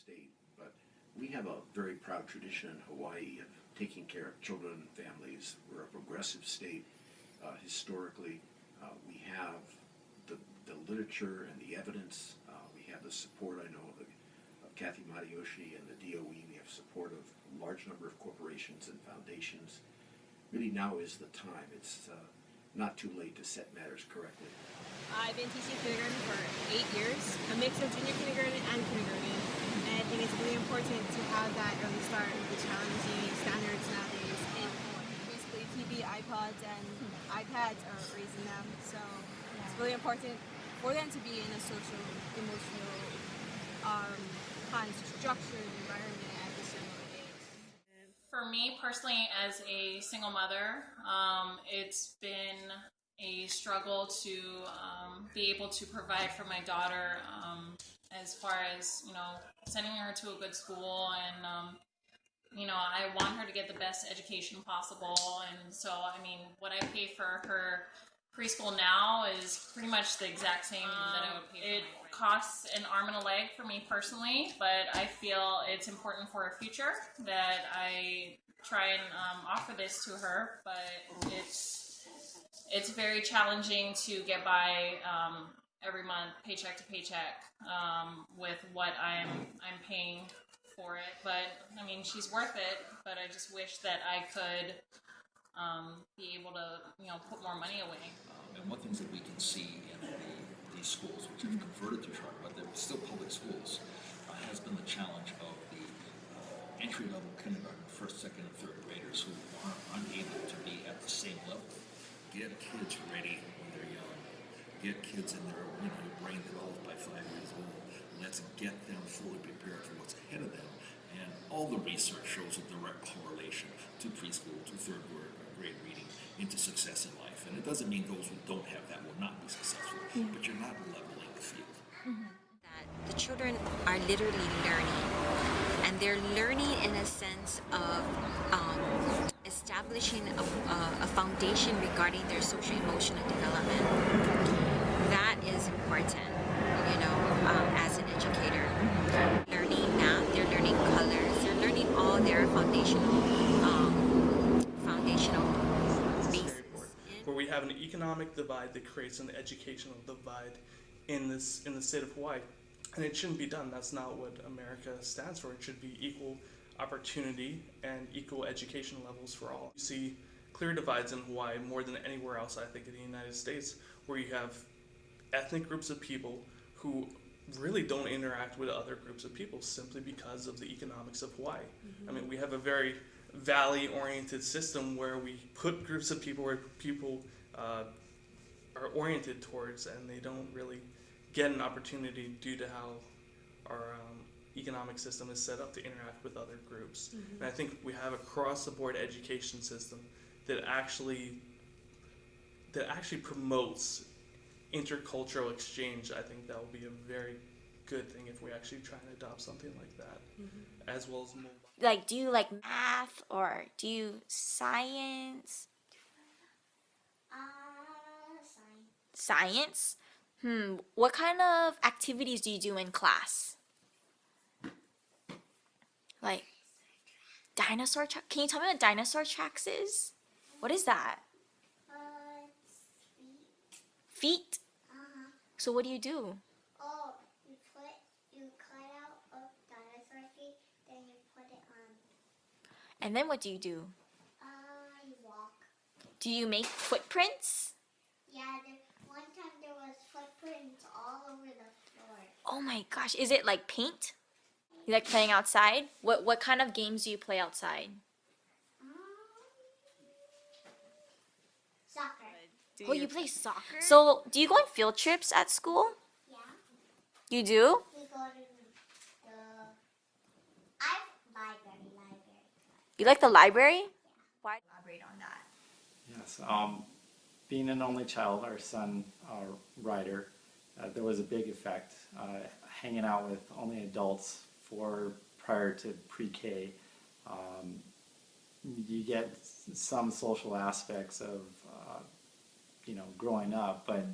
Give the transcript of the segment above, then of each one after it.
state, but we have a very proud tradition in Hawaii of taking care of children and families. We're a progressive state. Historically, we have the literature and the evidence. We have the support, I know, of Kathy Matayoshi and the DOE. We have support of a large number of corporations and foundations. Really now is the time. It's not too late to set matters correctly. I've been teaching kindergarten for 8 years, a mix of junior kindergarten and kindergarten. And I think it's really important to have that early start with the challenging standards nowadays. And basically TV, iPods, and iPads are raising them. So it's really important for them to be in a social, emotional, kind of structured environment at this young age. For me personally, as a single mother, it's been a struggle to be able to provide for my daughter as far as, sending her to a good school, and I want her to get the best education possible. And so, what I pay for her preschool now is pretty much the exact same that I would pay for. It costs an arm and a leg for me personally, but I feel it's important for her future that I try and offer this to her. But it's very challenging to get by every month, paycheck to paycheck, with what I'm paying for it. But she's worth it. But I just wish that I could be able to, put more money away. And one thing that we can see in these schools, which have converted to charter, but they're still public schools, has been the challenge of the entry-level kindergarten, first, second, and third graders who are unable to be at the same level. Get kids ready when they're young. Get kids in their brain developed by 5 years old. Let's get them fully prepared for what's ahead of them. And all the research shows a direct correlation to preschool, to third grade reading, into success in life. And it doesn't mean those who don't have that will not be successful, but you're not leveling the field. That the children are literally learning, and they're learning in a sense of establishing a foundation regarding their social emotional development. That is important, as an educator. Learning math, they're learning colors, they're learning all their foundational bases. Where we have an economic divide that creates an educational divide in the state of Hawaii. And it shouldn't be done. That's not what America stands for. It should be equal opportunity and equal education levels for all. You see clear divides in Hawaii more than anywhere else, I think, in the United States, where you have ethnic groups of people who really don't interact with other groups of people simply because of the economics of Hawaii. We have a very valley-oriented system where we put groups of people where people are oriented towards, and they don't really get an opportunity due to how our economic system is set up to interact with other groups. And I think we have a cross-the-board education system that actually promotes intercultural exchange. I think that will be a very good thing if we actually try and adopt something like that, as well as move. Like, do you like math, or do you science? Science. What kind of activities do you do in class? Like dinosaur track? Can you tell me what dinosaur tracks is? What is that? Feet? So what do you do? Oh, you cut out a dinosaur feet, then you put it on. And then what do? You walk. Do you make footprints? Yeah, one time there was footprints all over the floor. Oh my gosh, is it like paint? You like playing outside? What kind of games do you play outside? Soccer. Oh, you play soccer? So, do you go on field trips at school? Yeah. You do? We go to the library. You like the library? Yeah. Why? Elaborate on that. Yes. Being an only child, our son, Ryder, there was a big effect. Hanging out with only adults prior to pre-K, you get some social aspects of growing up, but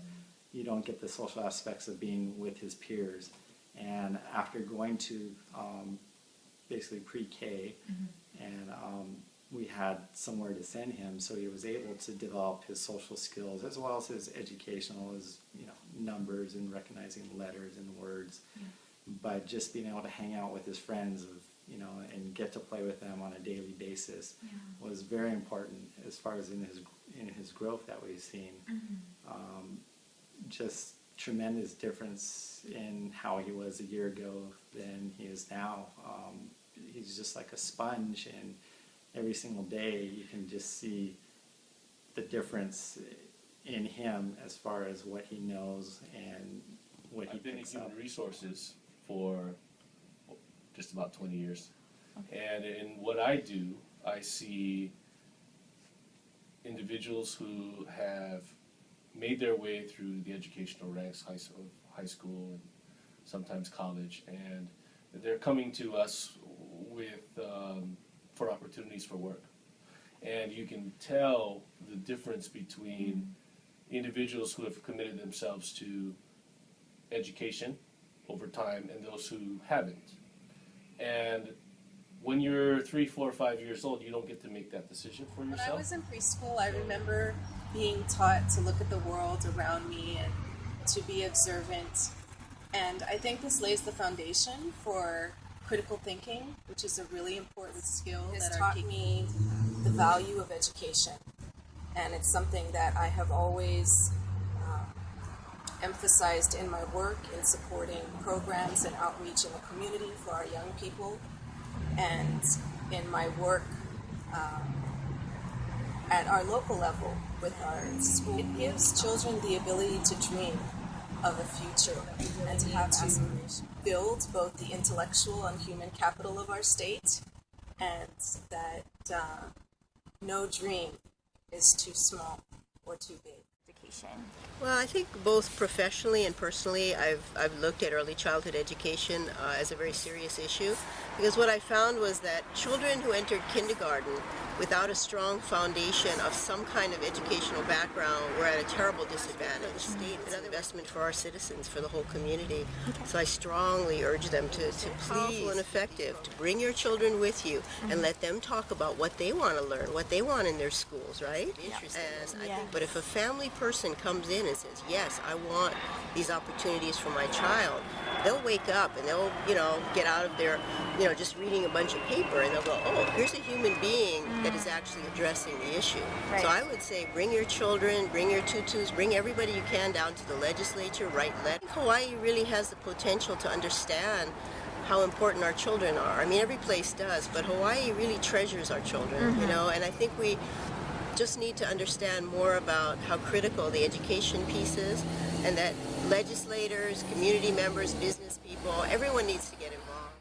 you don't get the social aspects of being with his peers. And after going to basically pre-K, and we had somewhere to send him, so he was able to develop his social skills as well as his educational, his numbers and recognizing letters and words. But just being able to hang out with his friends, and get to play with them on a daily basis was very important as far as in his growth that we've seen. Just tremendous difference in how he was a year ago than he is now. He's just like a sponge, and every single day you can just see the difference in him as far as what he knows and what he picks up. I've been in human resources for just about 20 years. And in what I do, I see individuals who have made their way through the educational ranks, high school and sometimes college, and they're coming to us with for opportunities for work. And you can tell the difference between individuals who have committed themselves to education over time and those who haven't. And when you're 3, 4, 5 years old, you don't get to make that decision for yourself. When I was in preschool, I remember being taught to look at the world around me and to be observant. And I think this lays the foundation for critical thinking, which is a really important skill that taught me the value of education. And it's something that I have always emphasized in my work in supporting programs and outreach in the community for our young people, and in my work at our local level with our school. It gives children the ability to dream of a future and to have to build both the intellectual and human capital of our state, and that no dream is too small or too big. Well, I think both professionally and personally, I've looked at early childhood education as a very serious issue, because what I found was that children who entered kindergarten without a strong foundation of some kind of educational background were at a terrible disadvantage. The state is an investment for our citizens, for the whole community. So I strongly urge them to powerful and effective, to bring your children with you and let them talk about what they want to learn, what they want in their schools, right? Interesting. But if a family person comes in and says, yes, I want these opportunities for my child, they'll wake up and they'll, get out of their, just reading a bunch of paper, and they'll go, oh, here's a human being that is actually addressing the issue. Right. So I would say bring your children, bring your tutus, bring everybody you can down to the legislature, write letters. Hawaii really has the potential to understand how important our children are. I mean, every place does, but Hawaii really treasures our children, and I think we just need to understand more about how critical the education piece is, and that legislators, community members, business people, everyone needs to get involved.